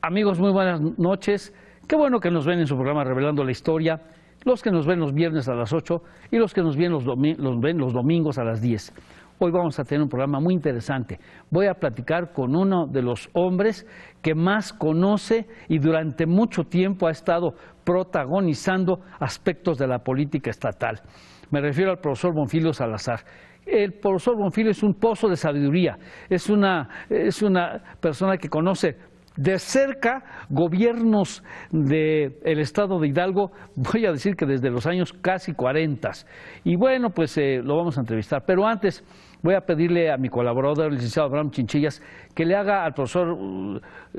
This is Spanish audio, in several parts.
Amigos, muy buenas noches. Qué bueno que nos ven en su programa Revelando la Historia, los que nos ven los viernes a las 8 y los que nos ven los domingos a las 10. Hoy vamos a tener un programa muy interesante. Voy a platicar con uno de los hombres que más conoce y durante mucho tiempo ha estado protagonizando aspectos de la política estatal. Me refiero al profesor Bonfilio Salazar. El profesor Bonfilio es un pozo de sabiduría, es una persona que conoce de cerca gobiernos del estado de Hidalgo, voy a decir que desde los años casi 40. Y bueno, pues lo vamos a entrevistar. Pero antes voy a pedirle a mi colaborador, el licenciado Abraham Chinchillas, que le haga al profesor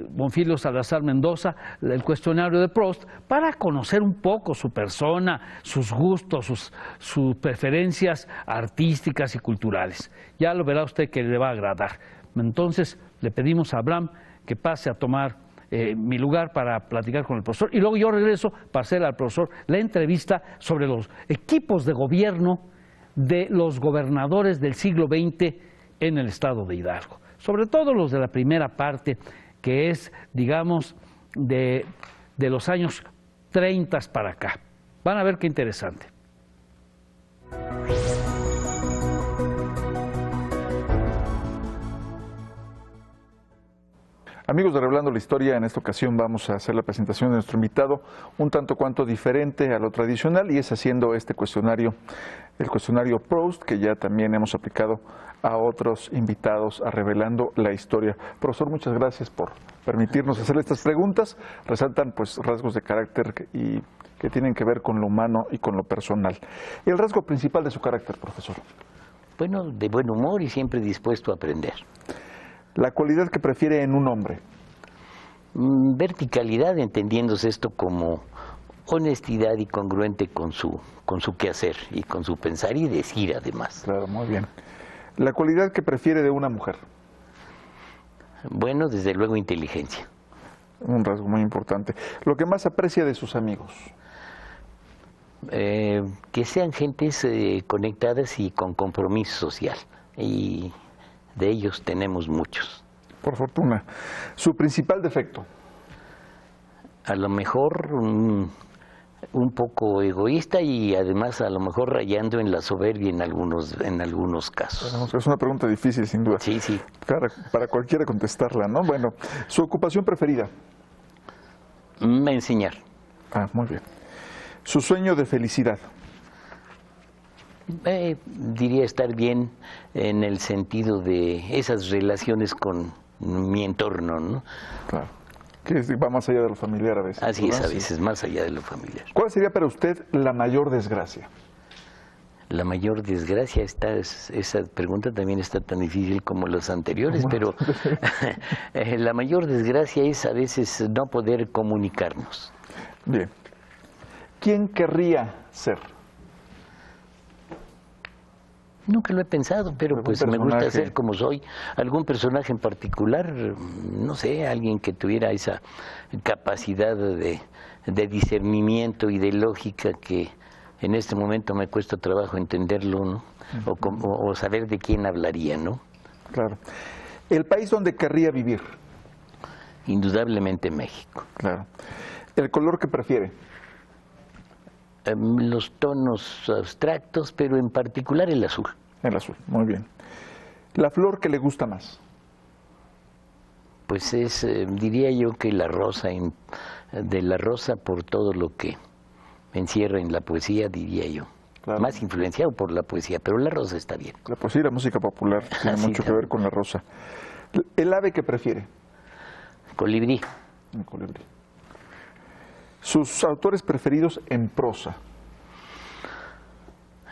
Bonfilio Salazar Mendoza el cuestionario de Proust para conocer un poco su persona, sus gustos, sus preferencias artísticas y culturales. Ya lo verá usted que le va a agradar. Entonces le pedimos a Abraham que pase a tomar mi lugar para platicar con el profesor y luego yo regreso para hacer al profesor la entrevista sobre los equipos de gobierno de los gobernadores del siglo XX en el estado de Hidalgo, sobre todo los de la primera parte, que es, digamos, de los años 30 para acá. Van a ver qué interesante. Amigos de Revelando la Historia, en esta ocasión vamos a hacer la presentación de nuestro invitado un tanto cuanto diferente a lo tradicional, y es haciendo este cuestionario, el cuestionario Proust, que ya también hemos aplicado a otros invitados a Revelando la Historia. Profesor, muchas gracias por permitirnos hacerle estas preguntas. Resaltan pues rasgos de carácter y que tienen que ver con lo humano y con lo personal. El rasgo principal de su carácter, profesor. Bueno, de buen humor y siempre dispuesto a aprender. La cualidad que prefiere en un hombre. Verticalidad, entendiéndose esto como honestidad y congruente con su quehacer y con su pensar y decir además. Claro, muy bien. La cualidad que prefiere de una mujer. Bueno, desde luego inteligencia. Un rasgo muy importante. Lo que más aprecia de sus amigos. Que sean gentes conectadas y con compromiso social. Y de ellos tenemos muchos. Por fortuna. ¿Su principal defecto? A lo mejor un poco egoísta y además a lo mejor rayando en la soberbia en algunos casos. Bueno, es una pregunta difícil, sin duda. Sí, sí. Para cualquiera contestarla, ¿no? Bueno, ¿su ocupación preferida? Enseñar. Ah, muy bien. ¿Su sueño de felicidad? Diría estar bien en el sentido de esas relaciones con mi entorno, ¿no? Claro, que va más allá de lo familiar a veces. Así es, ¿no? a veces más allá de lo familiar. ¿Cuál sería para usted la mayor desgracia? La mayor desgracia, esa pregunta también está tan difícil como las anteriores, pero la mayor desgracia es a veces no poder comunicarnos. Bien. ¿Quién querría ser? Nunca lo he pensado, pero pues me gusta ser como soy. Algún personaje en particular, no sé, alguien que tuviera esa capacidad de discernimiento y de lógica que en este momento me cuesta trabajo entenderlo, ¿no? O saber de quién hablaría, ¿no? Claro. ¿El país donde querría vivir? Indudablemente México. Claro. ¿El color que prefiere? Los tonos abstractos, pero en particular el azul. El azul, muy bien. ¿La flor que le gusta más? Pues diría yo que la rosa, de la rosa por todo lo que encierra en la poesía, diría yo. Claro. Más influenciado por la poesía, pero la rosa está bien. La poesía y la música popular tiene mucho que ver con la rosa. ¿El ave que prefiere? Colibrí. El colibrí. ¿Sus autores preferidos en prosa?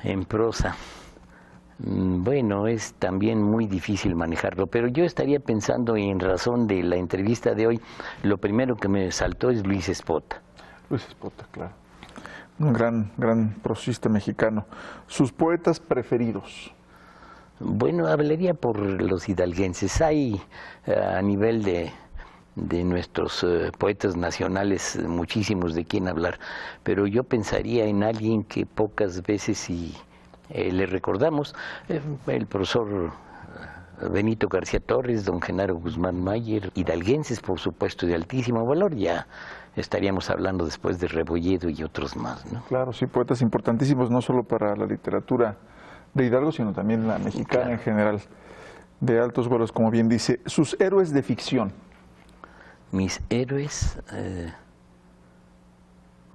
En prosa. Bueno, es también muy difícil manejarlo, pero yo estaría pensando, en razón de la entrevista de hoy, lo primero que me saltó es Luis Espota. Luis Espota, claro. Un gran prosista mexicano. ¿Sus poetas preferidos? Bueno, hablaría por los hidalguenses. Hay a nivel de nuestros poetas nacionales muchísimos de quien hablar, pero yo pensaría en alguien que pocas veces le recordamos, el profesor Benito García Torres, don Genaro Guzmán Mayer, hidalguenses, por supuesto, de altísimo valor. Ya estaríamos hablando después de Rebolledo y otros más, ¿no? Claro, sí, poetas importantísimos, no solo para la literatura de Hidalgo, sino también la mexicana en general, de altos vuelos, como bien dice. Sus héroes de ficción. Mis héroes...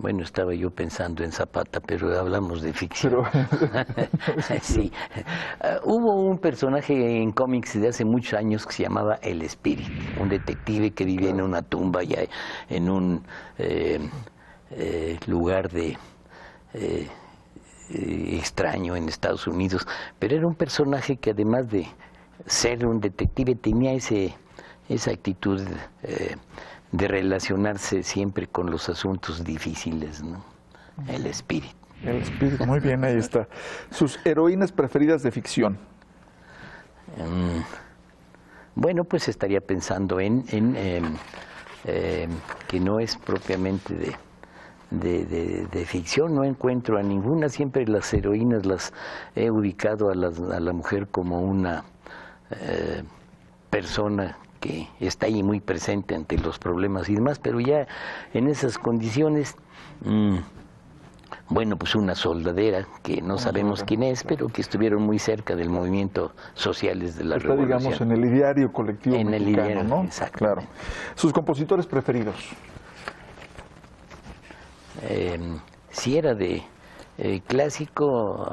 Bueno, estaba yo pensando en Zapata, pero hablamos de ficción. Sí. Hubo un personaje en cómics de hace muchos años que se llamaba El Espíritu, un detective que vivía en una tumba ya en un lugar de extraño en Estados Unidos, pero era un personaje que además de ser un detective tenía esa actitud de relacionarse siempre con los asuntos difíciles, ¿no? El espíritu. El espíritu, muy bien, ahí está. Sus heroínas preferidas de ficción. Bueno, pues estaría pensando en que no es propiamente de ficción, no encuentro a ninguna. Siempre las heroínas las he ubicado a la mujer como una persona que está ahí muy presente ante los problemas y demás, pero ya en esas condiciones, bueno, pues una soldadera que no sabemos quién es, pero que estuvieron muy cerca del movimiento sociales de la revolución. Digamos, en el ideario colectivo en mexicano, el ideario, ¿no? exacto. Claro. Sus compositores preferidos. Si era de clásico,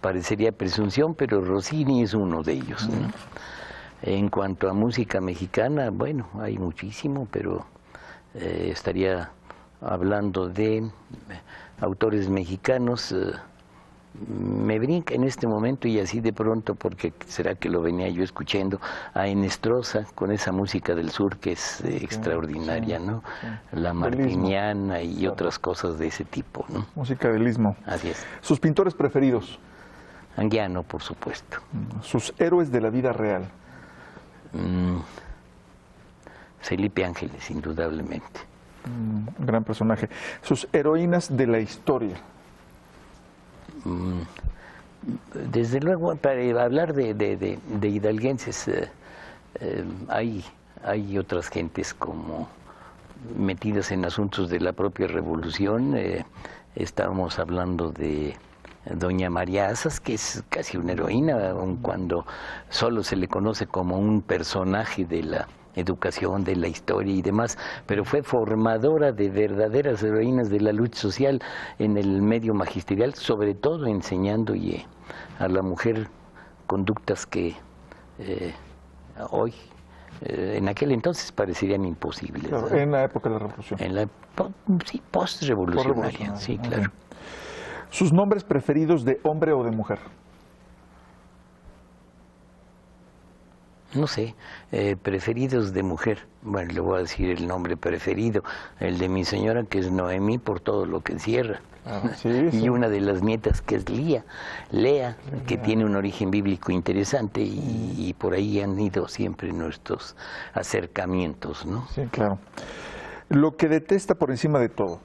parecería presunción, pero Rossini es uno de ellos, ¿no? En cuanto a música mexicana, bueno, hay muchísimo, pero estaría hablando de autores mexicanos. Me brinca en este momento y así de pronto, porque será que lo venía yo escuchando, a Enestrosa con esa música del sur que es extraordinaria, ¿no? La martiniana y otras cosas de ese tipo, ¿no? Música del istmo. Así es. Sus pintores preferidos. Anguiano, por supuesto. Sus héroes de la vida real. Felipe Ángeles, indudablemente. Un gran personaje. Sus heroínas de la historia. Desde luego, para hablar de hidalguenses, hay otras gentes como metidas en asuntos de la propia revolución. Estábamos hablando de doña María Azas, que es casi una heroína, aun cuando solo se le conoce como un personaje de la educación, de la historia y demás, pero fue formadora de verdaderas heroínas de la lucha social en el medio magisterial, sobre todo enseñando a la mujer conductas que hoy, en aquel entonces, parecerían imposibles. Claro, ¿no? En la época de la revolución. Sí, post-revolucionaria, sí, claro. ¿Sus nombres preferidos de hombre o de mujer? No sé, preferidos de mujer. Bueno, le voy a decir el nombre preferido, el de mi señora, que es Noemí, por todo lo que encierra. Y una de las nietas, que es Lea, que tiene un origen bíblico interesante y por ahí han ido siempre nuestros acercamientos, ¿no? Sí, claro. Lo que detesta por encima de todo.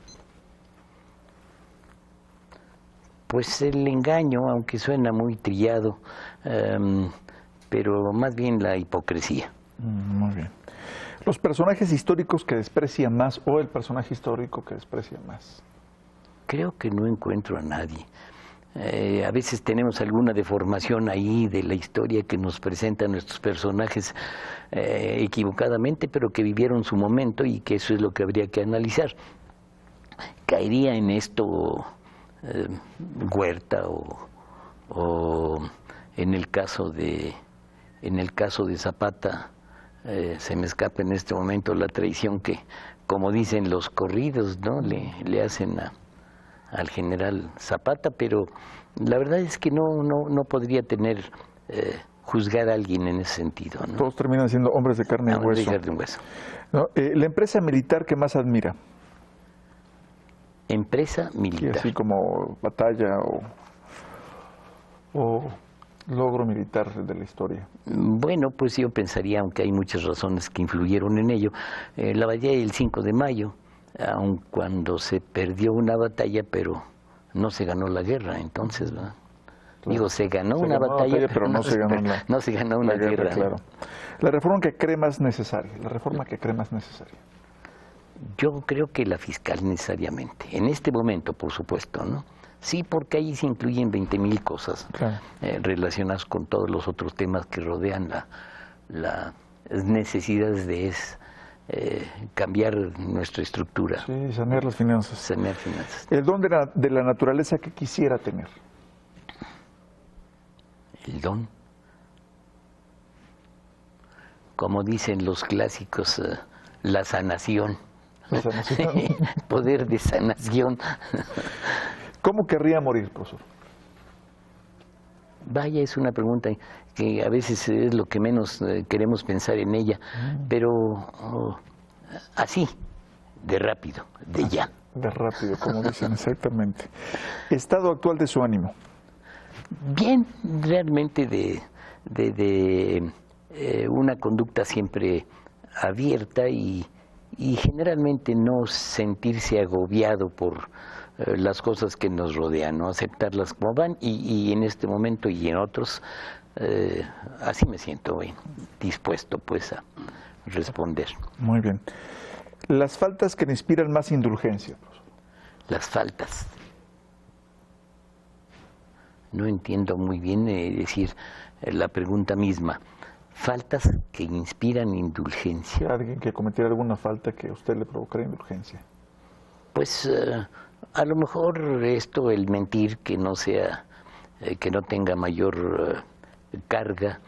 Pues el engaño, aunque suena muy trillado, pero más bien la hipocresía. Muy bien. Los personajes históricos que desprecia más o el personaje histórico que desprecia más. Creo que no encuentro a nadie. A veces tenemos alguna deformación ahí de la historia que nos presenta a nuestros personajes equivocadamente, pero que vivieron su momento y que eso es lo que habría que analizar. Caería en esto Huerta o en el caso de Zapata, se me escapa en este momento la traición que, como dicen los corridos, ¿no? le hacen al general Zapata, pero la verdad es que no podría juzgar a alguien en ese sentido, ¿no? Todos terminan siendo hombres de carne y hueso. ¿No? La empresa militar que más admira. Empresa militar. Sí, así como batalla o logro militar de la historia. Bueno, pues yo pensaría, aunque hay muchas razones que influyeron en ello, la batalla del 5 de mayo, aun cuando se perdió una batalla, pero no se ganó la guerra, entonces, ¿verdad? Digo, se ganó una batalla, pero no se ganó no se ganó una guerra. Claro. La reforma que cree más necesaria, la reforma que cree más necesaria. Yo creo que la fiscal necesariamente, en este momento, por supuesto, ¿no? Sí, porque ahí se incluyen 20,000 cosas Claro. Relacionadas con todos los otros temas que rodean las necesidades de cambiar nuestra estructura. Sí, sanear las finanzas. Sanear finanzas. El don de la naturaleza que quisiera tener. El don. Como dicen los clásicos, la sanación. La sanación. Poder de sanación. ¿Cómo querría morir, profesor? Vaya, es una pregunta que a veces es lo que menos queremos pensar en ella, pero así, de rápido, de ya. De rápido, como dicen, exactamente. Estado actual de su ánimo. Bien, realmente de una conducta siempre abierta y generalmente no sentirse agobiado por las cosas que nos rodean, ¿no? Aceptarlas como van y en este momento y en otros así me siento dispuesto pues a responder. Muy bien. Las faltas que le inspiran más indulgencia. Las faltas. No entiendo muy bien decir la pregunta misma. Faltas que inspiran indulgencia. Alguien que cometiera alguna falta que a usted le provocara indulgencia. Pues a lo mejor esto, el mentir, que no sea, que no tenga mayor carga,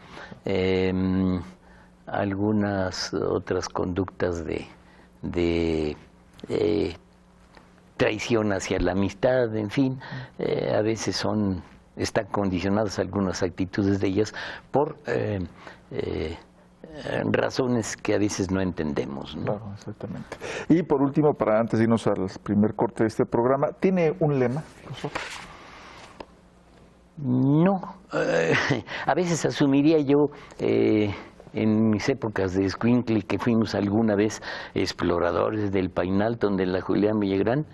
algunas otras conductas de traición hacia la amistad, en fin, a veces están condicionadas algunas actitudes de ellas por razones que a veces no entendemos, ¿no? Claro, exactamente. Y por último, para antes de irnos al primer corte de este programa, ¿tiene un lema, profesor? No, a veces asumiría yo en mis épocas de escuincle que fuimos alguna vez exploradores del Painalto, de la Julián Villagrán,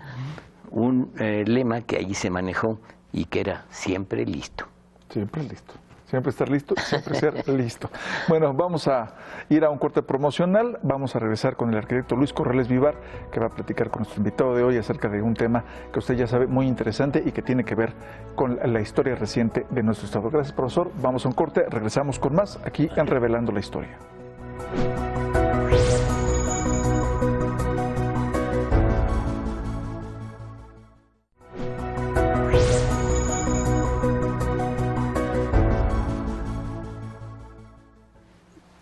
un lema que allí se manejó y que era siempre listo. Siempre listo. Siempre estar listo, siempre ser listo. Bueno, vamos a ir a un corte promocional, vamos a regresar con el arquitecto Luis Corrales Vivar, que va a platicar con nuestro invitado de hoy acerca de un tema que usted ya sabe muy interesante y que tiene que ver con la historia reciente de nuestro estado. Gracias, profesor. Vamos a un corte, regresamos con más aquí en Revelando la Historia.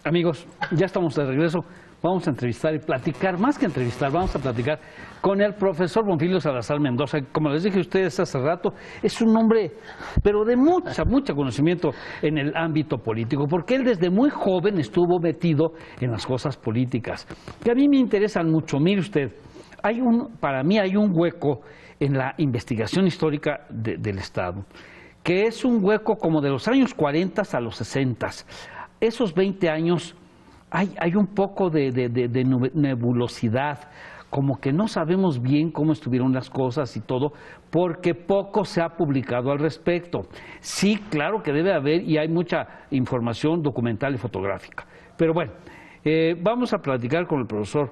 Amigos, ya estamos de regreso. Vamos a entrevistar y platicar, más que entrevistar, vamos a platicar con el profesor Bonfilio Salazar Mendoza. Como les dije a ustedes hace rato, es un hombre, pero de mucho conocimiento en el ámbito político, porque él desde muy joven estuvo metido en las cosas políticas, que a mí me interesan mucho. Mire usted, para mí hay un hueco en la investigación histórica del Estado, que es un hueco como de los años 40 a los 60. Esos 20 años hay un poco de nebulosidad, como que no sabemos bien cómo estuvieron las cosas y todo, porque poco se ha publicado al respecto. Sí, claro que debe haber y hay mucha información documental y fotográfica. Pero bueno, vamos a platicar con el profesor.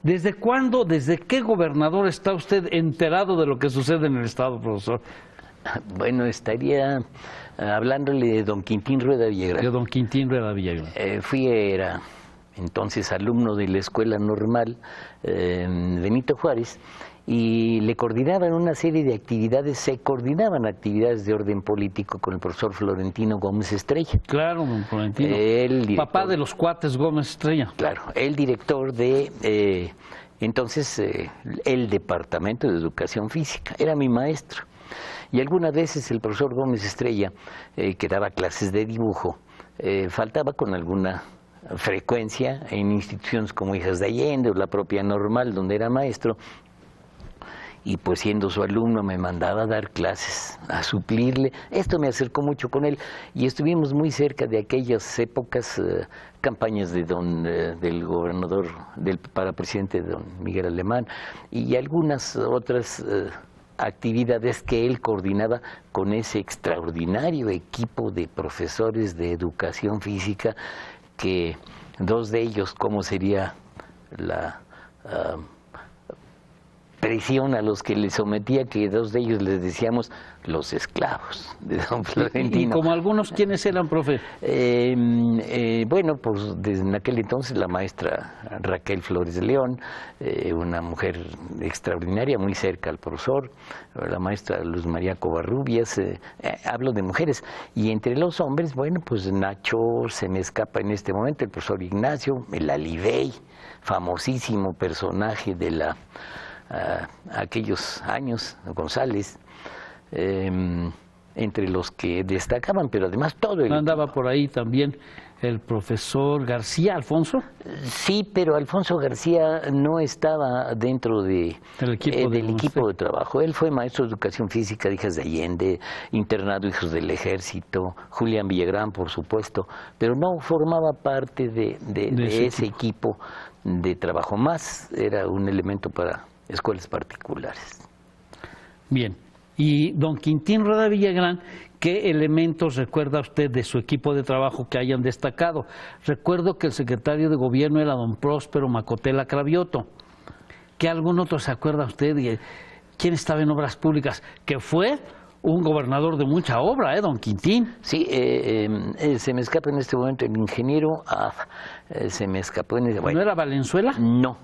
¿Desde cuándo, desde qué gobernador está usted enterado de lo que sucede en el Estado, profesor? Bueno, estaría hablándole de don Quintín Rueda Villagrán. De don Quintín Rueda Villagrán. Era entonces alumno de la Escuela Normal Benito Juárez y le coordinaban una serie de actividades, se coordinaban actividades de orden político con el profesor Florentino Gómez Estrella. Claro, don Florentino, papá de los cuates Gómez Estrella. Claro, el director de entonces el Departamento de Educación Física, era mi maestro. Y algunas veces el profesor Gómez Estrella, que daba clases de dibujo, faltaba con alguna frecuencia en instituciones como Hijas de Allende o la propia Normal, donde era maestro, y pues siendo su alumno me mandaba a dar clases, a suplirle. Esto me acercó mucho con él y estuvimos muy cerca de aquellas épocas, campañas de del gobernador, para presidente don Miguel Alemán, y algunas otras actividades que él coordinaba con ese extraordinario equipo de profesores de educación física, que dos de ellos, ¿cómo sería la presión a los que le sometía, que dos de ellos les decíamos los esclavos de don Florentino? ¿Y como algunos, quiénes eran, profe? Bueno, pues desde aquel entonces la maestra Raquel Flores de León, una mujer extraordinaria, muy cerca al profesor, la maestra Luz María Covarrubias, hablo de mujeres, y entre los hombres, bueno, pues Nacho, se me escapa en este momento, el profesor Ignacio, el Alibey, famosísimo personaje de aquellos años, González, entre los que destacaban, pero además todo el andaba por ahí también el profesor García, Alfonso. Sí, pero Alfonso García no estaba dentro del equipo de trabajo. Él fue maestro de educación física de Hijas de Allende, internado Hijos del Ejército, Julián Villagrán, por supuesto, pero no formaba parte de ese equipo de trabajo. Más era un elemento para escuelas particulares. Bien, y don Quintín Rueda Villagrán, ¿qué elementos recuerda usted de su equipo de trabajo que hayan destacado? Recuerdo que el secretario de gobierno era don Próspero Macotela Cravioto. ¿Qué algún otro se acuerda usted? ¿Quién estaba en obras públicas? Que fue un gobernador de mucha obra, don Quintín. Sí, se me escapa en este momento el ingeniero, se me escapó en este momento. ¿No era Valenzuela? No.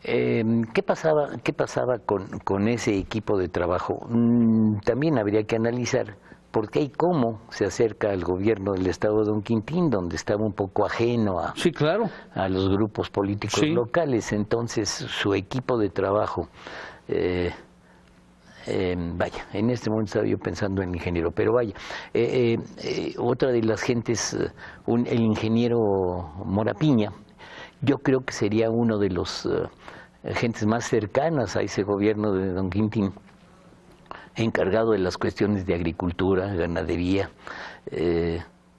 ¿Qué pasaba con ese equipo de trabajo? También habría que analizar por qué y cómo se acerca al gobierno del estado de don Quintín, donde estaba un poco ajeno sí, claro, a los grupos políticos locales. Entonces, su equipo de trabajo, vaya, en este momento estaba yo pensando en el ingeniero, pero vaya, otra de las gentes, el ingeniero Morapiña, yo creo que sería uno de los gentes más cercanas a ese gobierno de don Quintín, encargado de las cuestiones de agricultura, ganadería,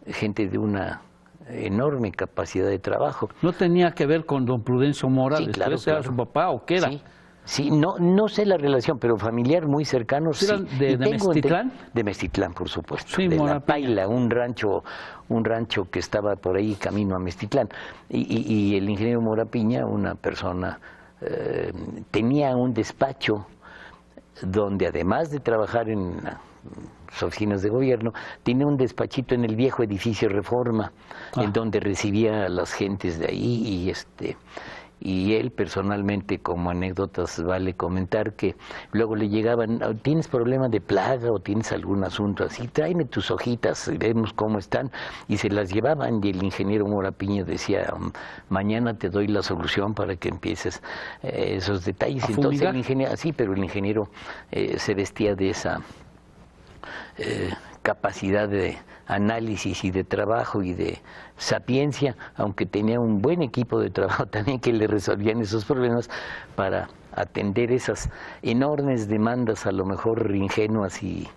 gente de una enorme capacidad de trabajo. ¿No tenía que ver con don Prudencio Mora? Sí, claro, ¿Era su papá o qué era? Sí, no sé la relación, pero familiar muy cercano. ¿Sí? ¿De Meztitlán? De Meztitlán, por supuesto. Sí, de La Paila, un rancho que estaba por ahí camino a Meztitlán. Y el ingeniero Morapiña, una persona, tenía un despacho donde, además de trabajar en las oficinas de gobierno, tiene un despachito en el viejo edificio Reforma, en donde recibía a las gentes de ahí, y él personalmente, como anécdotas vale comentar, que luego le llegaban: ¿tienes problema de plaga o tienes algún asunto así? Tráeme tus hojitas y vemos cómo están. Y se las llevaban, y el ingeniero Morapiña decía: mañana te doy la solución para que empieces esos detalles. Entonces el ingeniero, sí, pero el ingeniero se vestía de esa capacidad de análisis y de trabajo y de sapiencia, aunque tenía un buen equipo de trabajo también que le resolvían esos problemas para atender esas enormes demandas, a lo mejor ingenuas y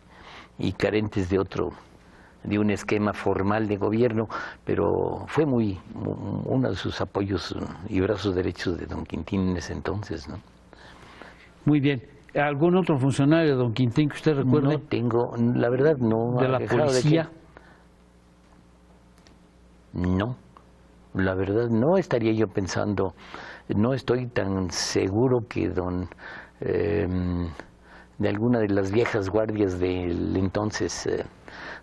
carentes de un esquema formal de gobierno, pero fue uno de sus apoyos y brazos derechos de don Quintín en ese entonces, ¿no? Muy bien. ¿Algún otro funcionario de don Quintín que usted recuerde? No tengo, la verdad no. ¿De la policía? No, la verdad no. Estaría yo pensando, no estoy tan seguro que de alguna de las viejas guardias del entonces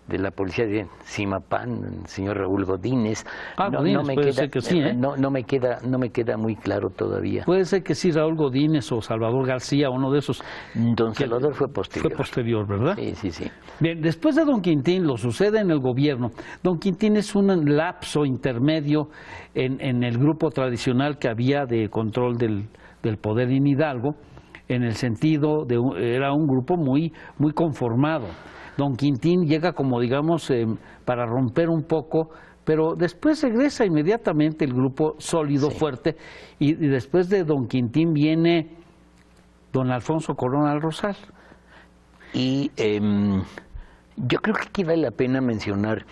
de la policía de Zimapán, el señor Raúl Godínez. Godínez, puede ser que sí, ¿eh? No me queda muy claro todavía. Puede ser que sí, Raúl Godínez o Salvador García, uno de esos. Don Salvador fue posterior. Fue posterior, ¿verdad? Sí. Bien, después de don Quintín, lo sucede en el gobierno. Don Quintín es un lapso intermedio en el grupo tradicional que había de control del poder en Hidalgo, en el sentido de era un grupo muy conformado. Don Quintín llega como, digamos, para romper un poco, pero después regresa inmediatamente el grupo sólido, fuerte, y después de don Quintín viene don Alfonso Coronel Rosal. Y yo creo que aquí vale la pena mencionar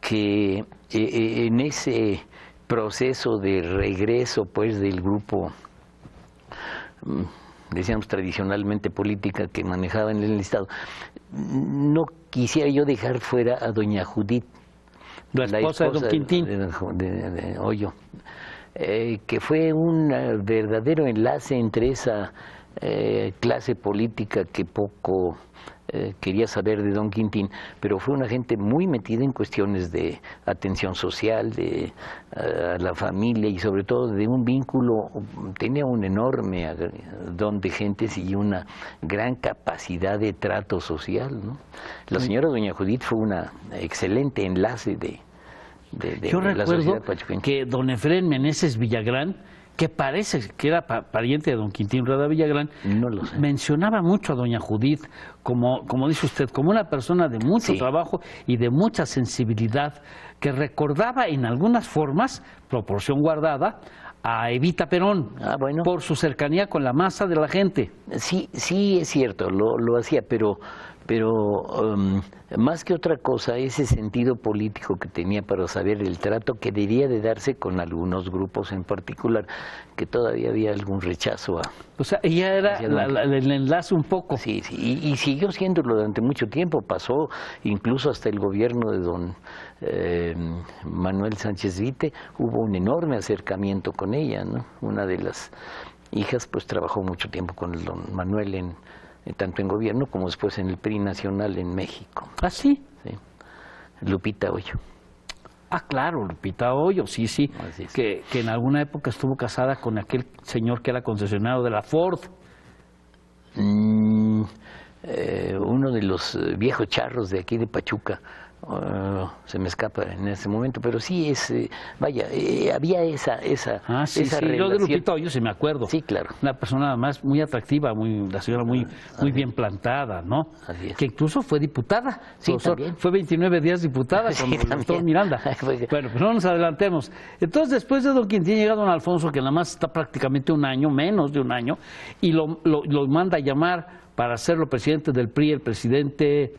que en ese proceso de regreso, pues, del grupo decíamos tradicionalmente política que manejaba en el Estado, no quisiera yo dejar fuera a doña Judith, la esposa de don Quintín, de Hoyo, que fue un verdadero enlace entre esa clase política que poco quería saber de don Quintín, pero fue una gente muy metida en cuestiones de atención social, de la familia y sobre todo de un vínculo, tenía un enorme don de gentes y una gran capacidad de trato social, ¿no? La señora doña Judith fue una excelente enlace de Yo la recuerdo sociedad pachuqueña. que don Efrén Meneses Villagrán, que parece que era pariente de don Quintín Rueda Villagrán, No lo sé. mencionaba mucho a doña Judith, como dice usted, como una persona de mucho trabajo y de mucha sensibilidad, que recordaba en algunas formas, proporción guardada, a Evita Perón, Bueno. por su cercanía con la masa de la gente. Sí, es cierto, lo hacía, pero más que otra cosa, ese sentido político que tenía para saber el trato que debía de darse con algunos grupos en particular, que todavía había algún rechazo a... O sea, ella era el enlace un poco. Sí, y siguió siéndolo durante mucho tiempo, pasó incluso hasta el gobierno de don Manuel Sánchez Vite, hubo un enorme acercamiento con ella, ¿no? Una de las hijas pues trabajó mucho tiempo con el don Manuel tanto en gobierno como después en el PRI nacional en México. ¿Ah, sí? Sí. Lupita Hoyo. Ah, claro, Lupita Hoyo, sí, Así es. que en alguna época estuvo casada con aquel señor que era concesionario de la Ford. Uno de los viejos charros de aquí de Pachuca, se me escapa en ese momento, pero sí es, había esa Sí, relación. yo de Lupita Hoyo sí me acuerdo. Sí, claro. Una persona además muy atractiva, la señora muy bien plantada, ¿no? Así es. Que incluso fue diputada. Sí, Profesor, también. fue 29 días diputada Sí, con el doctor también. Miranda. Bueno, pues no nos adelantemos. Entonces, después de don Quintín llega don Alfonso, que nada más está prácticamente un año, menos de un año, y lo manda a llamar para hacerlo presidente del PRI, el presidente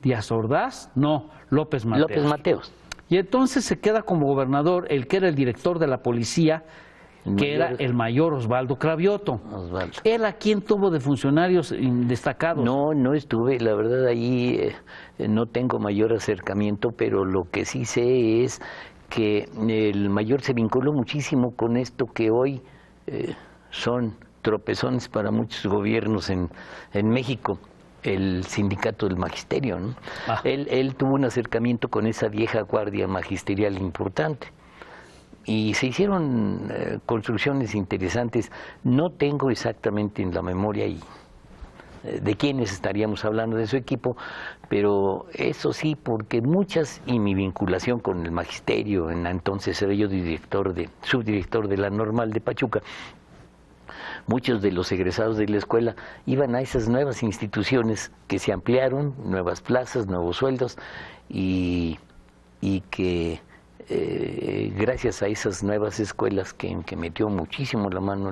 Díaz Ordaz, no, López Mateos. López Mateos. Y entonces se queda como gobernador el que era el director de la policía, que era el mayor Osvaldo Cravioto. Osvaldo. ¿Él a quién tuvo de funcionarios destacados? No estuve, la verdad ahí no tengo mayor acercamiento, pero lo que sí sé es que el mayor se vinculó muchísimo con esto que hoy son tropezones para muchos gobiernos en México, el sindicato del magisterio, ¿no? Él tuvo un acercamiento con esa vieja guardia magisterial importante y se hicieron construcciones interesantes. No tengo exactamente en la memoria de quiénes estaríamos hablando de su equipo, pero eso sí, porque muchas, y mi vinculación con el magisterio, entonces era yo subdirector de la Normal de Pachuca, muchos de los egresados de la escuela iban a esas nuevas instituciones que se ampliaron, nuevas plazas, nuevos sueldos, y que gracias a esas nuevas escuelas que metió muchísimo la mano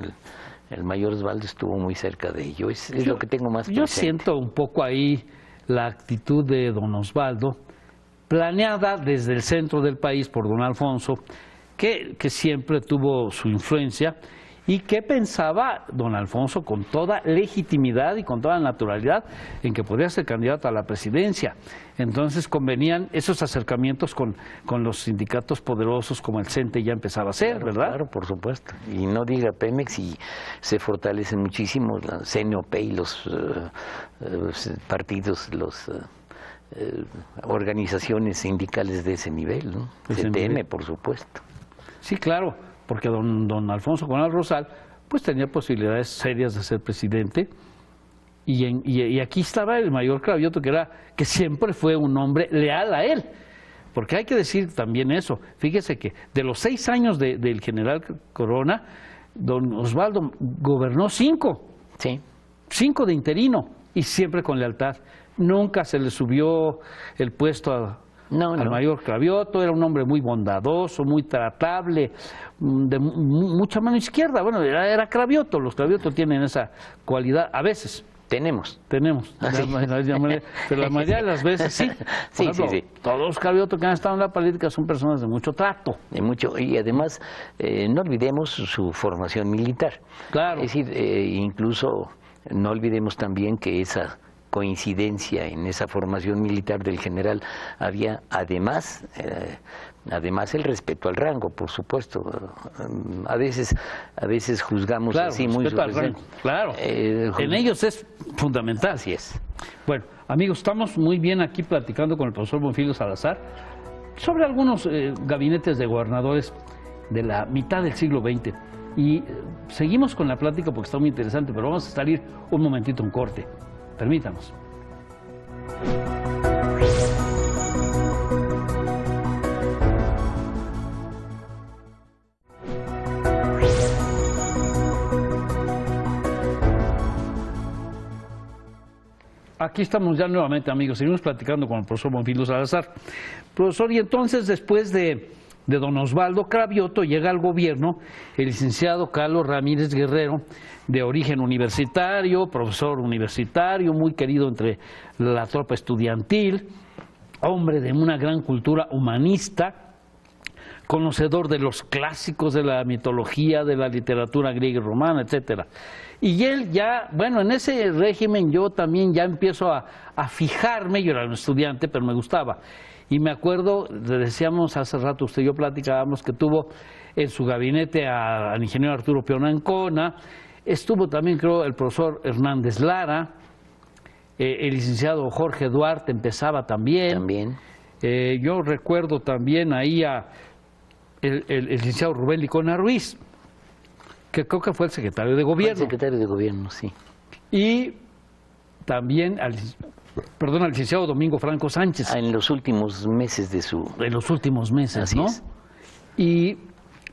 el mayor Osvaldo, estuvo muy cerca de ello. Es lo que tengo más presente. Yo siento un poco ahí la actitud de don Osvaldo, planeada desde el centro del país por don Alfonso, que siempre tuvo su influencia, y que pensaba don Alfonso con toda legitimidad y con toda naturalidad en que podría ser candidato a la presidencia. Entonces convenían esos acercamientos con los sindicatos poderosos como el CENTE ya empezaba a ser, Claro, ¿verdad? Claro, por supuesto. Y no diga Pemex, y se fortalecen muchísimo la CNOP y los partidos, organizaciones sindicales de ese nivel, ¿no? CTM, por supuesto. Sí, claro, porque don Alfonso Conal Rosal pues tenía posibilidades serias de ser presidente, y aquí estaba el mayor Cravioto, que siempre fue un hombre leal a él, porque hay que decir también eso. Fíjese que de los 6 años del general Corona, don Osvaldo gobernó 5. Sí. 5 de interino, y siempre con lealtad. Nunca se le subió el puesto al mayor Cravioto. Era un hombre muy bondadoso, muy tratable, de mucha mano izquierda. Bueno, era Cravioto. Los Cravioto tienen esa cualidad a veces. Tenemos. Pero la mayoría de las veces sí. Por ejemplo, todos los Cravioto que han estado en la política son personas de mucho trato. Y además, no olvidemos su formación militar. Claro. Es decir, incluso no olvidemos también que esa coincidencia en esa formación militar del general había además el respeto al rango, por supuesto. A veces juzgamos claro, así muy rango, claro. En ellos es fundamental. Así es. Bueno, amigos, estamos muy bien aquí platicando con el profesor Bonfilio Salazar sobre algunos gabinetes de gobernadores de la mitad del siglo XX. Y seguimos con la plática porque está muy interesante, pero vamos a salir un momentito en corte. Permítanos. Aquí estamos ya nuevamente, amigos. Seguimos platicando con el profesor Bonfilio Salazar. Profesor, y entonces después de don Osvaldo Cravioto llega al gobierno el licenciado Carlos Ramírez Guerrero, de origen universitario, profesor universitario, muy querido entre la tropa estudiantil, hombre de una gran cultura humanista, conocedor de los clásicos de la mitología, de la literatura griega y romana, etcétera. Y él ya, bueno, en ese régimen yo también ya empiezo a fijarme, yo era un estudiante, pero me gustaba. Y me acuerdo, le decíamos hace rato, usted y yo platicábamos que tuvo en su gabinete al ingeniero Arturo Peón Ancona, estuvo también, creo, el profesor Hernández Lara, el licenciado Jorge Duarte empezaba también. Yo recuerdo también ahí a el licenciado Rubén Licona Ruiz, que creo que fue el secretario de gobierno. Fue el secretario de gobierno, sí. Y también al licenciado Domingo Franco Sánchez. En los últimos meses de su... En los últimos meses, así ¿no? Es. ¿Y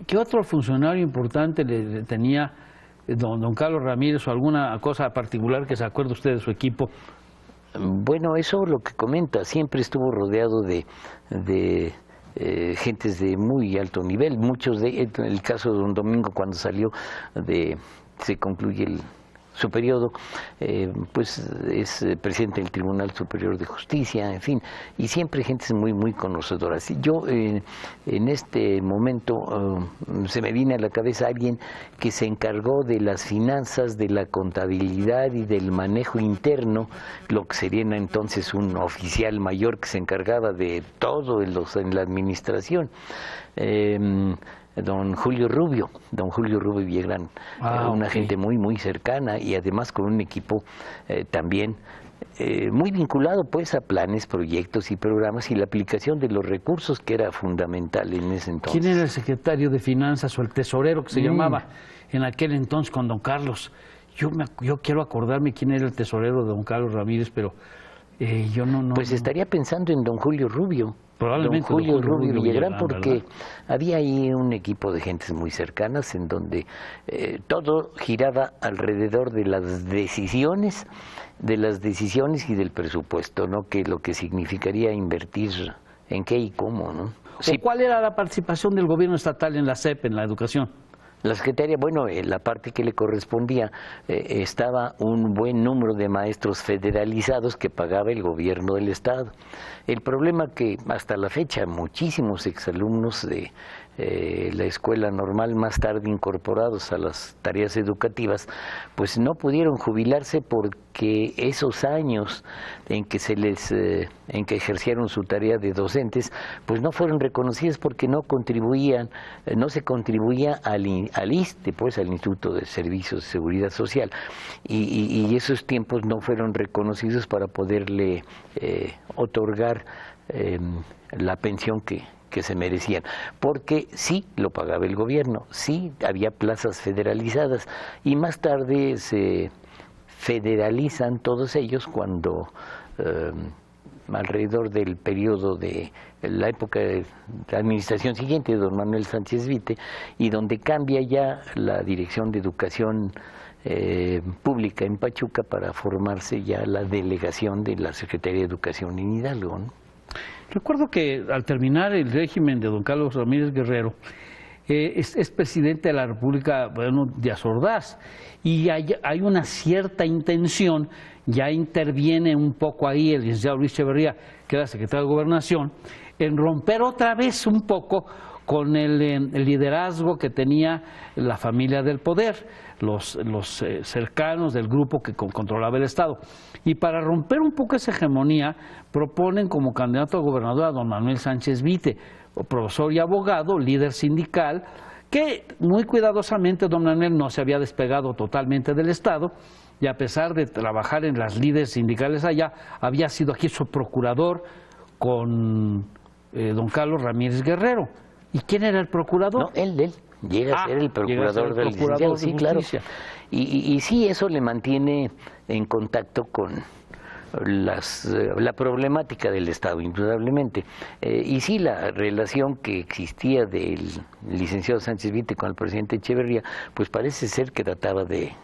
qué otro funcionario importante le tenía don Carlos Ramírez o alguna cosa particular que se acuerde usted de su equipo? Bueno, eso lo que comenta, siempre estuvo rodeado de gentes de muy alto nivel, muchos en el caso de don Domingo cuando se concluye su periodo, pues es presidente del Tribunal Superior de Justicia, en fin, y siempre gentes muy, muy conocedoras. Yo en este momento se me viene a la cabeza alguien que se encargó de las finanzas, de la contabilidad y del manejo interno, lo que sería entonces un oficial mayor que se encargaba de todo en la administración. Don Julio Rubio Villagrán, una gente muy, muy cercana y además con un equipo también muy vinculado pues a planes, proyectos y programas y la aplicación de los recursos que era fundamental en ese entonces. ¿Quién era el secretario de Finanzas o el tesorero que se llamaba en aquel entonces con don Carlos? Yo quiero acordarme quién era el tesorero de don Carlos Ramírez, pero yo no... Pues estaría pensando en don Julio Rubio. Probablemente don Julio Rubio Villagrán, porque ¿verdad? Había ahí un equipo de gentes muy cercanas en donde todo giraba alrededor de las decisiones y del presupuesto, ¿no? Que lo que significaría invertir en qué y cómo, ¿no? Sí. ¿Cuál era la participación del gobierno estatal en la SEP, en la educación? La Secretaría, bueno, en la parte que le correspondía estaba un buen número de maestros federalizados que pagaba el gobierno del Estado. El problema que hasta la fecha muchísimos exalumnos de la escuela normal más tarde incorporados a las tareas educativas, pues no pudieron jubilarse porque esos años en que ejercieron su tarea de docentes, pues no fueron reconocidos porque no se contribuía al ISSSTE, pues al Instituto de Servicios de Seguridad Social, y esos tiempos no fueron reconocidos para poderle otorgar la pensión que se merecían, porque sí lo pagaba el gobierno, sí había plazas federalizadas y más tarde se federalizan todos ellos cuando alrededor del periodo de la época de la administración siguiente de don Manuel Sánchez Vite y donde cambia ya la Dirección de Educación Pública en Pachuca para formarse ya la delegación de la Secretaría de Educación en Hidalgo, ¿no? Recuerdo que al terminar el régimen de don Carlos Ramírez Guerrero, es presidente de la República, bueno, Díaz Ordaz, y hay una cierta intención, ya interviene un poco ahí el licenciado Luis Echeverría, que era secretario de Gobernación, en romper otra vez un poco con el liderazgo que tenía la familia del poder, los cercanos del grupo que controlaba el Estado. Y para romper un poco esa hegemonía, proponen como candidato a gobernador a don Manuel Sánchez Vite, profesor y abogado, líder sindical, que muy cuidadosamente don Manuel no se había despegado totalmente del Estado, y a pesar de trabajar en las líderes sindicales allá, había sido aquí su procurador con don Carlos Ramírez Guerrero. ¿Y quién era el procurador? No, él llega a ser el procurador del licenciado, sí, claro. Y sí, eso le mantiene en contacto con la problemática del Estado, indudablemente. Y sí, la relación que existía del licenciado Sánchez Vite con el presidente Echeverría, pues parece ser que databa de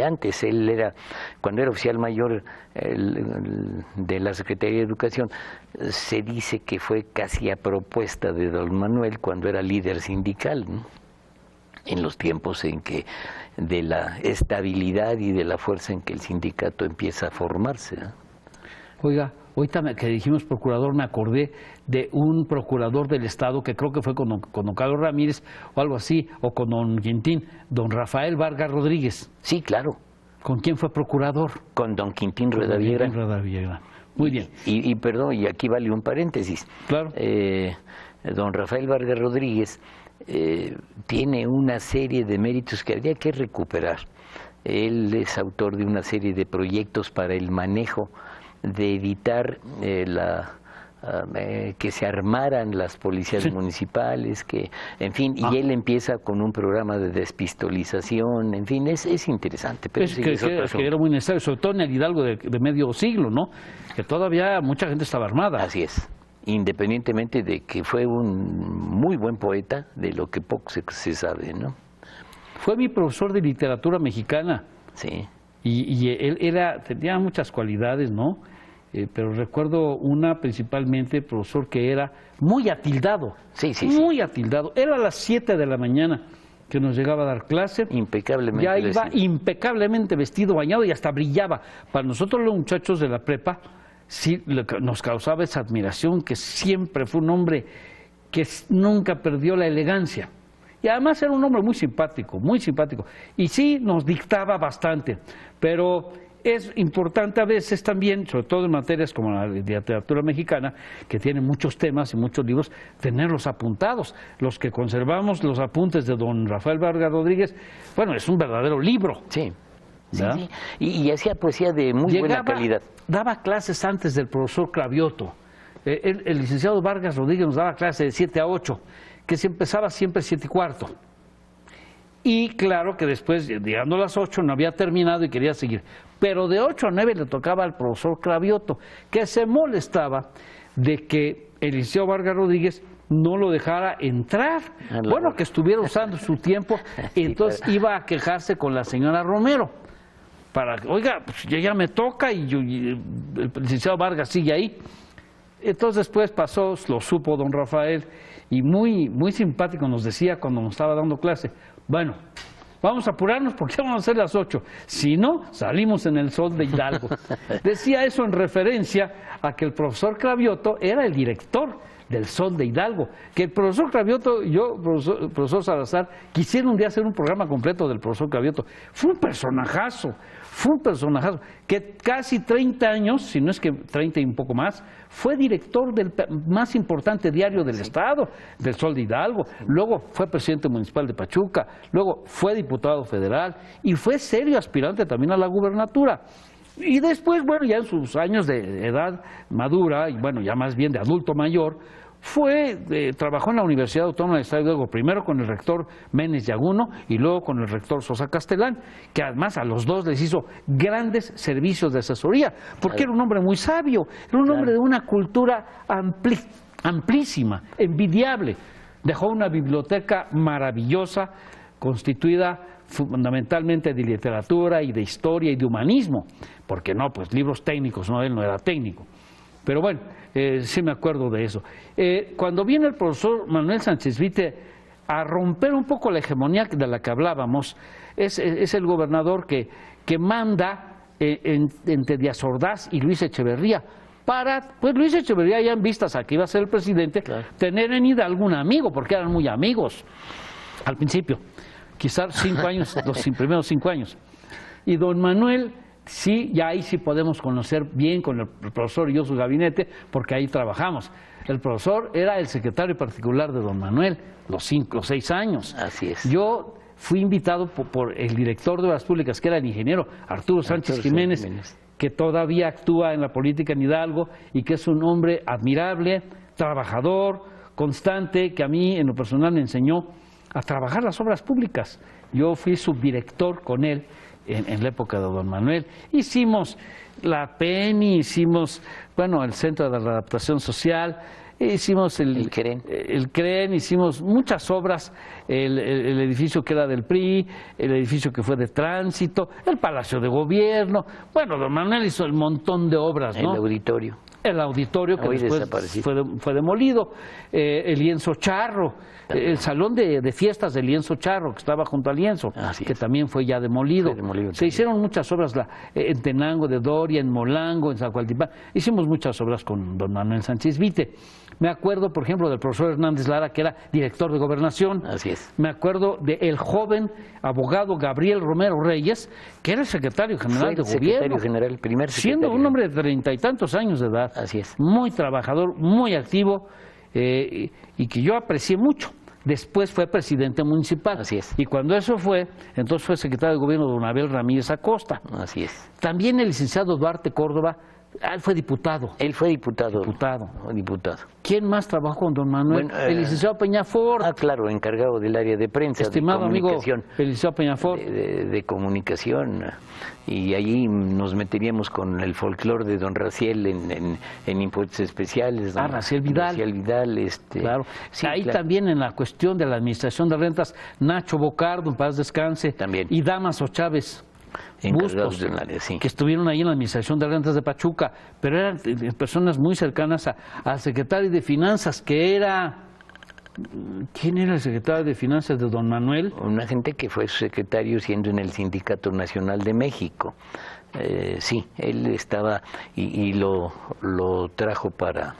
antes. Él era, cuando era oficial mayor de la Secretaría de Educación, se dice que fue casi a propuesta de don Manuel cuando era líder sindical, ¿no? En los tiempos en que de la estabilidad y de la fuerza en que el sindicato empieza a formarse, ¿no? Oiga, ahorita que dijimos procurador, me acordé de un procurador del Estado que creo que fue con don Carlos Ramírez o algo así, o con don Quintín, don Rafael Vargas Rodríguez. Sí, claro. ¿Con quién fue procurador? Con don Quintín Rueda Villagrán. Muy bien. Y perdón, y aquí vale un paréntesis. Claro. Don Rafael Vargas Rodríguez tiene una serie de méritos que habría que recuperar. Él es autor de una serie de proyectos para el manejo de evitar que se armaran las policías municipales, en fin, y él empieza con un programa de despistolización, en fin, es interesante. Pero que era muy necesario, sobre todo en el Hidalgo de medio siglo, ¿no? Que todavía mucha gente estaba armada. Así es, independientemente de que fue un muy buen poeta, de lo que poco se sabe, ¿no? Fue mi profesor de literatura mexicana. Sí. Y él tenía muchas cualidades, ¿no? Pero recuerdo una principalmente, profesor, que era muy atildado. Muy atildado. Era a las 7 de la mañana que nos llegaba a dar clase. Impecablemente ya iba vestido. Impecablemente vestido, bañado, y hasta brillaba. Para nosotros los muchachos de la prepa, sí nos causaba esa admiración, que siempre fue un hombre que nunca perdió la elegancia. Y además era un hombre muy simpático, muy simpático. Y sí, nos dictaba bastante, pero es importante a veces también, sobre todo en materias como la literatura mexicana, que tiene muchos temas y muchos libros, tenerlos apuntados. Los que conservamos los apuntes de don Rafael Vargas Rodríguez, bueno, es un verdadero libro. Sí. Y hacía poesía de muy buena calidad. Daba clases antes del profesor Cravioto. El licenciado Vargas Rodríguez nos daba clases de 7 a 8. Que se empezaba siempre 7:15. Y claro que después, llegando a las 8, no había terminado y quería seguir. Pero de 8 a 9 le tocaba al profesor Cravioto, que se molestaba de que el licenciado Vargas Rodríguez no lo dejara entrar. Bueno, que estuviera usando su tiempo, y entonces iba a quejarse con la señora Romero. Oiga, pues ya me toca, y el licenciado Vargas sigue ahí. Entonces después pasó, lo supo don Rafael, y muy, muy simpático nos decía cuando nos estaba dando clase, bueno, vamos a apurarnos porque vamos a hacer las 8, si no, salimos en el sol de Hidalgo. Decía eso en referencia a que el profesor Cravioto era el director del Sol de Hidalgo, que el profesor Cravioto, profesor Salazar, quisiera un día hacer un programa completo del profesor Cravioto. Fue un personajazo, que casi 30 años, si no es que 30 y un poco más, fue director del más importante diario del Estado, del Sol de Hidalgo, luego fue presidente municipal de Pachuca, luego fue diputado federal y fue serio aspirante también a la gubernatura. Y después, bueno, ya en sus años de edad madura, y bueno, ya más bien de adulto mayor, trabajó en la Universidad Autónoma del Estado de Hidalgo, primero con el rector Méndez Yaguno y luego con el rector Sosa Castellán, que además a los dos les hizo grandes servicios de asesoría, porque era un hombre muy sabio, era un hombre de una cultura amplísima, envidiable. Dejó una biblioteca maravillosa, constituida fundamentalmente de literatura y de historia y de humanismo, porque no, pues libros técnicos, no, él no era técnico. Pero bueno, sí me acuerdo de eso. Cuando viene el profesor Manuel Sánchez Vite a romper un poco la hegemonía de la que hablábamos. Es el gobernador que manda entre Díaz Ordaz y Luis Echeverría, para, pues Luis Echeverría, ya en vistas a que iba a ser el presidente, claro, tener en Hidalgo un amigo, porque eran muy amigos al principio, quizás 5 años, los primeros 5 años. Y don Manuel, sí, ya ahí sí podemos conocer bien con el profesor y yo su gabinete, porque ahí trabajamos. El profesor era el secretario particular de don Manuel los 6 años. Así es. Yo fui invitado por el director de Obras Públicas, que era el ingeniero Arturo Sánchez Jiménez, que todavía actúa en la política en Hidalgo y que es un hombre admirable, trabajador, constante, que a mí en lo personal me enseñó a trabajar las obras públicas. Yo fui subdirector con él en la época de don Manuel. Hicimos la PENI, hicimos, bueno, el Centro de Readaptación Social, hicimos el CREN, hicimos muchas obras, el edificio que era del PRI, el edificio que fue de Tránsito, el Palacio de Gobierno. Bueno, don Manuel hizo el montón de obras, ¿no? El auditorio que después fue demolido, el lienzo charro, el salón de fiestas del lienzo charro que estaba junto al lienzo, que también fue ya demolido. Se hicieron muchas obras en Tenango de Doria, en Molango, en Zacualtipán. Hicimos muchas obras con don Manuel Sánchez Vite. Me acuerdo, por ejemplo, del profesor Hernández Lara, que era director de Gobernación. Así es. Me acuerdo del joven abogado Gabriel Romero Reyes, que era el secretario general de Gobierno. General, primer secretario. Siendo un hombre de 30 y tantos años de edad. Así es. Muy trabajador, muy activo, y que yo aprecié mucho. Después fue presidente municipal. Así es. Y cuando eso fue, entonces fue secretario de Gobierno don Abel Ramírez Acosta. Así es. También el licenciado Duarte Córdoba, él fue diputado. Él fue diputado. Diputado. ¿Quién más trabajó con don Manuel? Bueno, el licenciado Peñafort. Claro, encargado del área de prensa. Estimado amigo, el licenciado Peñafort. De comunicación. Y allí nos meteríamos con el folclore de don Raciel en impuestos especiales. Raciel Vidal. Raciel Vidal, Claro. Sí, ahí claro. También en la cuestión de la administración de rentas, Nacho Bocardo, en paz descanse. También. Y Damaso Chávez Bustos, del área, sí, que estuvieron ahí en la administración de rentas de Pachuca, pero eran personas muy cercanas al secretario de Finanzas, que era... ¿Quién era el secretario de Finanzas de don Manuel? Una gente que fue su secretario siendo en el Sindicato Nacional de México. Sí, él estaba y lo trajo para...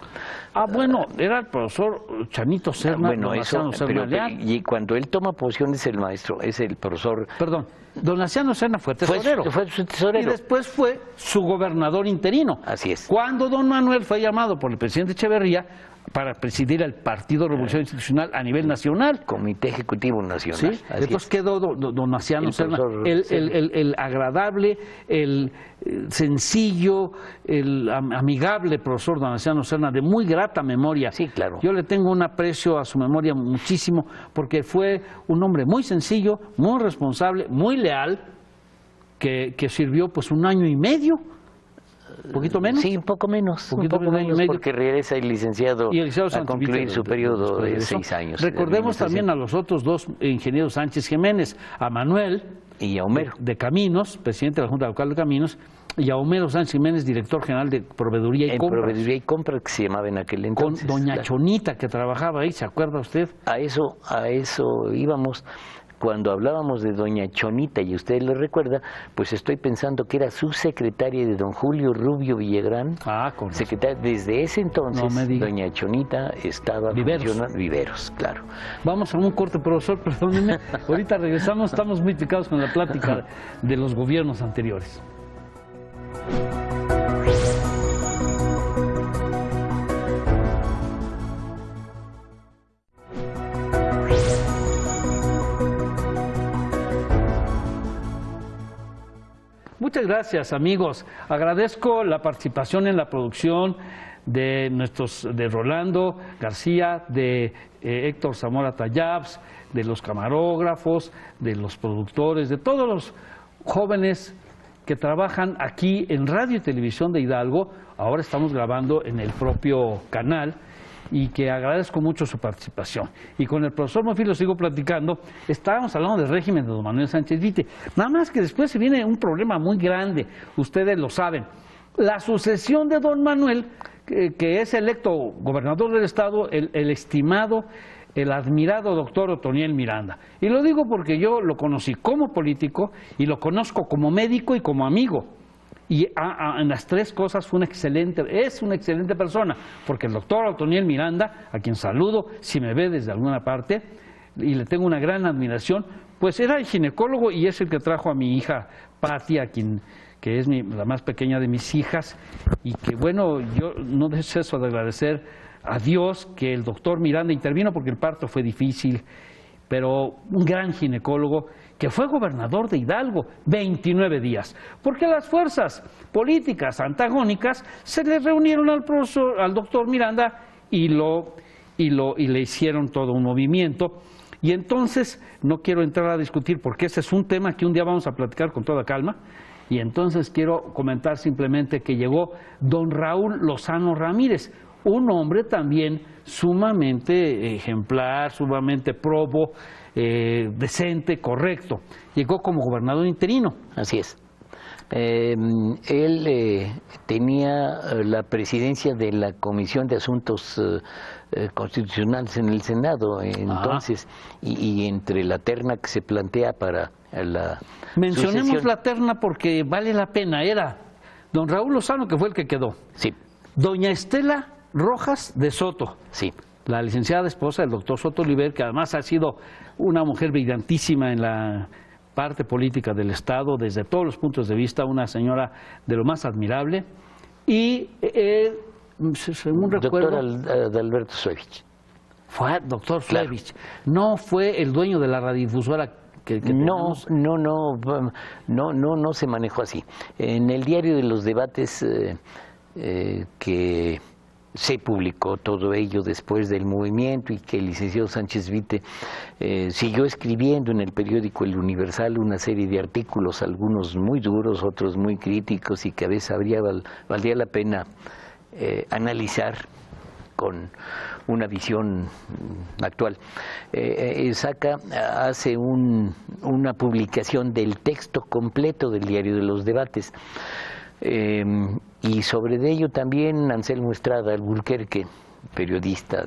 bueno, era el profesor Chanito Serna. Bueno, eso, y cuando él toma posición es el maestro, es el profesor... Perdón, don Laciano Serna fue tesorero. Fue su tesorero. Y después fue su gobernador interino. Así es. Cuando don Manuel fue llamado por el presidente Echeverría para presidir el Partido Revolución Institucional a nivel nacional. Comité Ejecutivo Nacional. Sí, entonces quedó don Laciano Serna, el agradable, el sencillo, el amigable profesor don Laciano Serna, de muy grata memoria. Sí, claro. Yo le tengo un aprecio a su memoria muchísimo, porque fue un hombre muy sencillo, muy responsable, muy leal, que sirvió pues 1 año y medio. ¿Un poquito menos? Sí, un poco menos, porque regresa el licenciado a concluir su periodo de 6 años. Recordemos también a los otros 2 ingenieros Sánchez Jiménez, a Manuel y a Homero de Caminos, presidente de la Junta Local de Caminos, y a Homero Sánchez Jiménez, director general de Proveeduría y Compras. Proveeduría y Compras, que se llamaba en aquel entonces. Con doña Chonita, que trabajaba ahí, ¿se acuerda usted? A eso íbamos. Cuando hablábamos de doña Chonita, y usted lo recuerda, pues estoy pensando que era subsecretaria de don Julio Rubio Villagrán. Secretaria. Desde ese entonces, doña Chonita estaba funcionando. Viveros, claro. Vamos a un corte, profesor, perdónenme. Ahorita regresamos, estamos muy picados con la plática de los gobiernos anteriores. Muchas gracias, amigos. Agradezco la participación en la producción de Rolando García, de Héctor Zamora Tallabs, de los camarógrafos, de los productores, de todos los jóvenes que trabajan aquí en Radio y Televisión de Hidalgo. Ahora estamos grabando en el propio canal, y que agradezco mucho su participación. Y con el profesor Monfils lo sigo platicando. Estábamos hablando del régimen de don Manuel Sánchez Vite. Nada más que después se viene un problema muy grande, ustedes lo saben. La sucesión de don Manuel, que es electo gobernador del estado, el estimado el admirado doctor Otoniel Miranda. Y lo digo porque yo lo conocí como político y lo conozco como médico y como amigo. Y en las tres cosas es una excelente persona, porque el doctor Otoniel Miranda, a quien saludo si me ve desde alguna parte, y le tengo una gran admiración, pues era el ginecólogo y es el que trajo a mi hija Patti, que es la más pequeña de mis hijas, y que bueno, yo no ceso de agradecer a Dios que el doctor Miranda intervino porque el parto fue difícil, pero un gran ginecólogo que fue gobernador de Hidalgo 29 días, porque las fuerzas políticas antagónicas se le reunieron al doctor Miranda y le hicieron todo un movimiento. Y entonces, no quiero entrar a discutir porque ese es un tema que un día vamos a platicar con toda calma, y entonces quiero comentar simplemente que llegó don Raúl Lozano Ramírez, un hombre también sumamente ejemplar, sumamente probo, decente, correcto. Llegó como gobernador interino. Así es. Él tenía la presidencia de la Comisión de Asuntos Constitucionales en el Senado, entonces, y entre la terna que se plantea para la Mencionemos sucesión. la terna porque vale la pena. Era don Raúl Lozano, que fue el que quedó. Sí. Doña Estela Rojas de Soto. Sí. La licenciada esposa del doctor Soto Oliver, que además ha sido una mujer brillantísima en la parte política del Estado, desde todos los puntos de vista, una señora de lo más admirable. Y, según recuerdo... Doctor Adalberto Suevich. Fue doctor Claro. Suevich. No fue el dueño de la radiodifusora que No tenemos. se manejó así. En el diario de los debates que se publicó todo ello después del movimiento y que el licenciado Sánchez Vite siguió escribiendo en el periódico El Universal una serie de artículos, algunos muy duros, otros muy críticos y que a veces valdría la pena analizar con una visión actual. Hace una publicación del texto completo del diario de los debates. Y sobre ello también Anselmo Estrada Alburquerque, periodista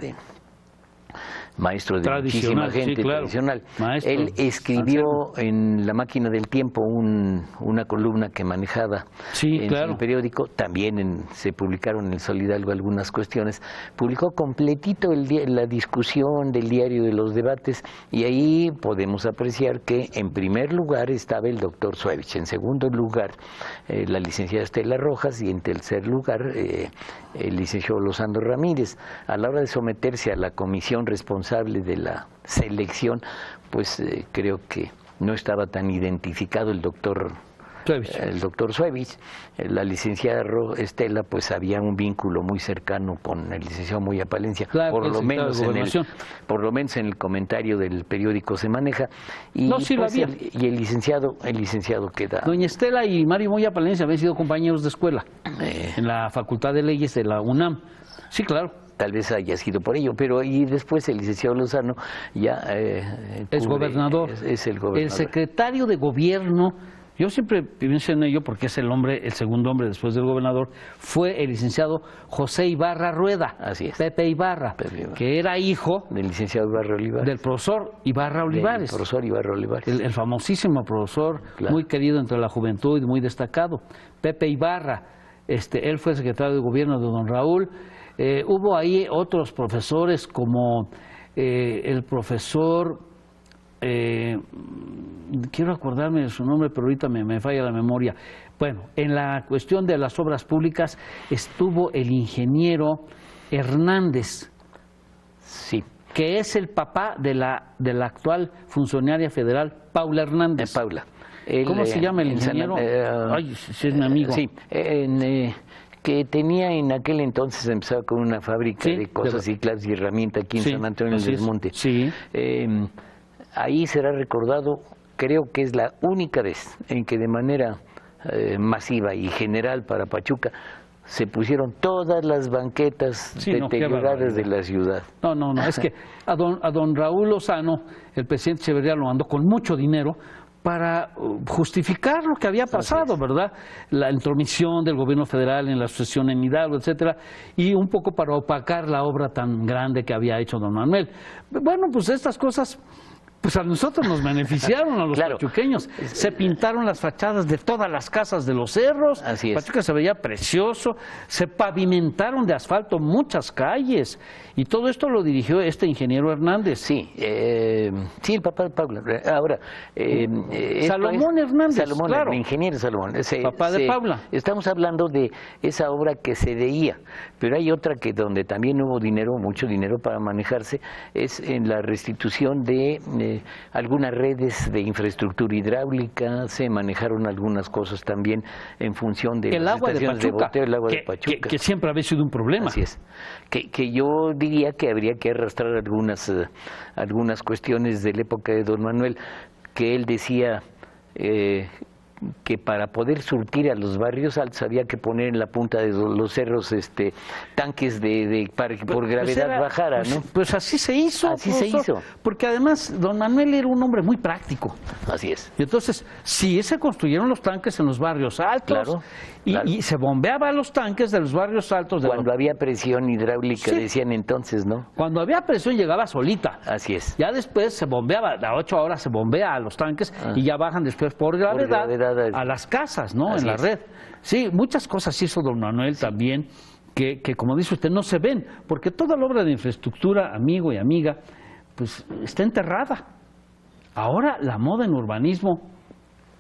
maestro de muchísima gente, sí, claro. tradicional. Maestro, él escribió en La Máquina del Tiempo una columna que manejaba sí, en claro. el periódico, también se publicaron en el Sol Hidalgo algunas cuestiones, publicó completito la discusión del diario de los debates y ahí podemos apreciar que en primer lugar estaba el doctor Suevich, en segundo lugar la licenciada Estela Rojas y en tercer lugar el licenciado Lozano Ramírez. A la hora de someterse a la comisión responsable de la selección, pues creo que no estaba tan identificado el doctor Suevich. La licenciada Estela, pues había un vínculo muy cercano con el licenciado Moya Palencia, claro, por lo menos en el comentario del periódico se maneja. Y no, sí, pues, lo había. Y el licenciado queda. Doña Estela y Mario Moya Palencia habían sido compañeros de escuela en la Facultad de Leyes de la UNAM. Sí, claro. Tal vez haya sido por ello, pero y después el licenciado Lozano ya es gobernador. Es el gobernador. El secretario de gobierno, yo siempre pienso en ello porque es el segundo hombre después del gobernador, fue el licenciado José Ibarra Rueda. Así es. Pepe Ibarra, que era hijo del licenciado Ibarra Olivares. Del profesor Ibarra Olivares. El profesor Ibarra Olivares. El famosísimo profesor, claro, muy querido entre la juventud y muy destacado. Pepe Ibarra, él fue secretario de gobierno de don Raúl. Hubo ahí otros profesores como el profesor, quiero acordarme de su nombre, pero ahorita me falla la memoria. Bueno, en la cuestión de las obras públicas estuvo el ingeniero Hernández, sí, que es el papá de la actual funcionaria federal, Paula Hernández. Paula. ¿Cómo se llama el ingeniero? Ay, si es mi amigo. Sí, que tenía en aquel entonces, empezaba con una fábrica de cosas, cicladas y herramientas aquí en San Antonio del Monte. Sí. Ahí será recordado, creo que es la única vez en que de manera masiva y general para Pachuca se pusieron todas las banquetas deterioradas de la ciudad. No, es que a don Raúl Lozano, el presidente Echeverría lo mandó con mucho dinero para justificar lo que había pasado, ¿verdad? La intromisión del gobierno federal en la sucesión en Hidalgo, etcétera, y un poco para opacar la obra tan grande que había hecho don Manuel. Bueno, pues estas cosas, pues a nosotros nos beneficiaron, a los pachuqueños. Se pintaron las fachadas de todas las casas de los cerros. Así es. Pachuca se veía precioso. Se pavimentaron de asfalto muchas calles. Y todo esto lo dirigió este ingeniero Hernández. Sí, sí, el papá de Paula. Ahora, Salomón Hernández, Salomón, claro. el ingeniero Salomón. Papá de Paula. Estamos hablando de esa obra que se veía, pero hay otra que donde también hubo dinero, mucho dinero para manejarse, es en la restitución de algunas redes de infraestructura hidráulica. Se manejaron algunas cosas también en función de el las agua de estaciones Pachuca, boteo, el agua de Pachuca. que siempre había sido un problema. Así es. Que yo diría que habría que arrastrar algunas cuestiones de la época de don Manuel, que él decía que para poder surtir a los barrios altos había que poner en la punta de los cerros tanques para que por gravedad bajara, ¿no? Pues así se hizo. Así se hizo. Porque además don Manuel era un hombre muy práctico. Así es. Y entonces, sí, se construyeron los tanques en los barrios altos, y se bombeaba los tanques de los barrios altos. Cuando había presión hidráulica, decían entonces, ¿no? Cuando había presión llegaba solita. Así es. Ya después se bombeaba, a 8 horas se bombea a los tanques y ya bajan después por gravedad a las casas, ¿no? En la red. Sí, muchas cosas hizo don Manuel también que, como dice usted, no se ven, porque toda la obra de infraestructura, amigo y amiga, pues está enterrada. Ahora la moda en urbanismo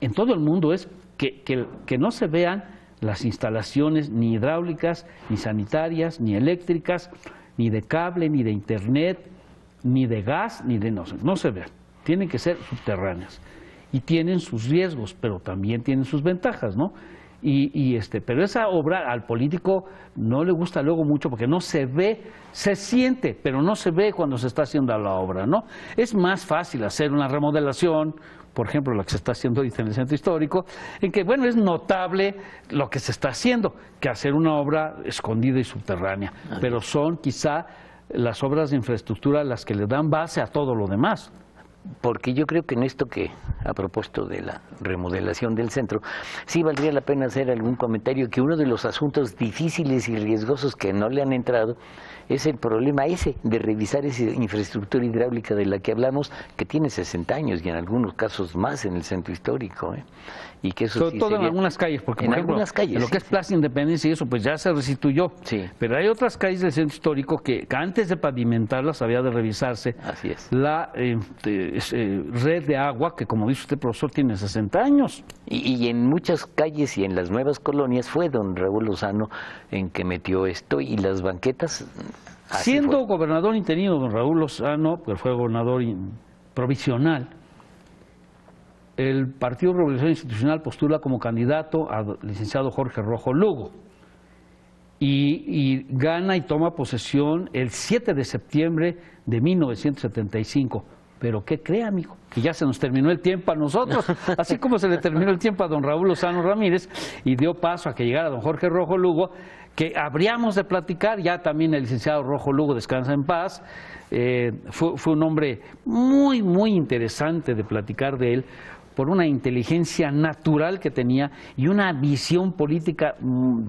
en todo el mundo es que no se vean las instalaciones ni hidráulicas, ni sanitarias, ni eléctricas, ni de cable, ni de internet, ni de gas, ni de no se vean. Tienen que ser subterráneas. Y tienen sus riesgos, pero también tienen sus ventajas, ¿no? Pero esa obra al político no le gusta luego mucho porque no se ve, se siente, pero no se ve cuando se está haciendo la obra, ¿no? Es más fácil hacer una remodelación, por ejemplo, la que se está haciendo ahorita en el centro histórico, en que, bueno, es notable lo que se está haciendo, que hacer una obra escondida y subterránea, pero son quizá las obras de infraestructura las que le dan base a todo lo demás. Porque yo creo que en esto que, a propósito de la remodelación del centro, sí valdría la pena hacer algún comentario, que uno de los asuntos difíciles y riesgosos que no le han entrado es el problema ese de revisar esa infraestructura hidráulica de la que hablamos, que tiene 60 años y en algunos casos más en el centro histórico, y que eso sobre todo en algunas calles, porque en por ejemplo, algunas calles, en lo que es Plaza Independencia y eso pues ya se restituyó, pero hay otras calles del centro histórico que antes de pavimentarlas había de revisarse la red de agua, que como dice usted, profesor, tiene 60 años. Y en muchas calles y en las nuevas colonias fue don Raúl Lozano en que metió esto, y las banquetas. Siendo gobernador interino don Raúl Lozano, que fue gobernador provisional, el Partido Revolución Institucional postula como candidato al licenciado Jorge Rojo Lugo y gana y toma posesión el 7 de septiembre de 1975. Pero ¿qué cree, amigo? Que ya se nos terminó el tiempo a nosotros, así como se le terminó el tiempo a don Raúl Lozano Ramírez y dio paso a que llegara don Jorge Rojo Lugo, que habríamos de platicar. Ya también el licenciado Rojo Lugo descansa en paz. Fue un hombre muy, muy interesante de platicar de él, por una inteligencia natural que tenía y una visión política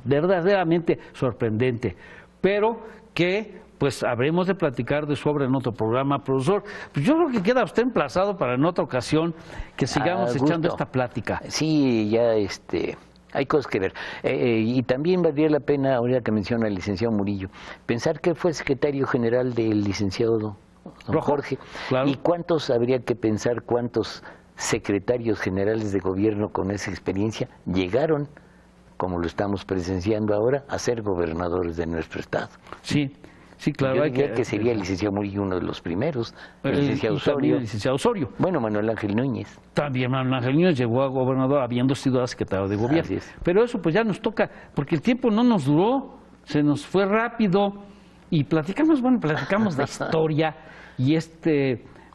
verdaderamente sorprendente, pero que pues habremos de platicar de su obra en otro programa, profesor. Pues yo creo que queda usted emplazado para en otra ocasión que sigamos echando esta plática. Sí, ya hay cosas que ver. Y también valdría la pena, ahora que menciona al licenciado Murillo, pensar que fue secretario general del licenciado don Jorge. Claro. Y cuántos habría que pensar, cuántos secretarios generales de gobierno con esa experiencia llegaron, como lo estamos presenciando ahora, a ser gobernadores de nuestro estado. Sí, sí, claro. Yo diría que sería el licenciado Murillo uno de los primeros, el licenciado Osorio. Bueno, Manuel Ángel Núñez. También Manuel Ángel Núñez llegó a gobernador habiendo sido secretario de gobierno. Pero eso pues ya nos toca, porque el tiempo no nos duró, se nos fue rápido, y platicamos de historia, y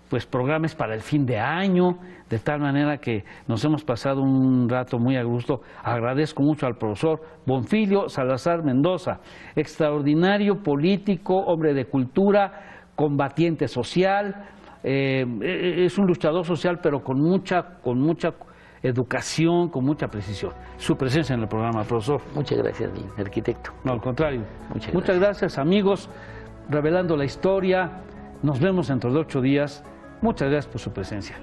pues programas para el fin de año, de tal manera que nos hemos pasado un rato muy a gusto. Agradezco mucho al profesor Bonfilio Salazar Mendoza, extraordinario político, hombre de cultura, combatiente social, es un luchador social, pero con mucha educación, con mucha precisión. Su presencia en el programa, profesor. Muchas gracias, arquitecto. No, al contrario. Muchas gracias, amigos. Revelando la historia. Nos vemos dentro de 8 días. Muchas gracias por su presencia.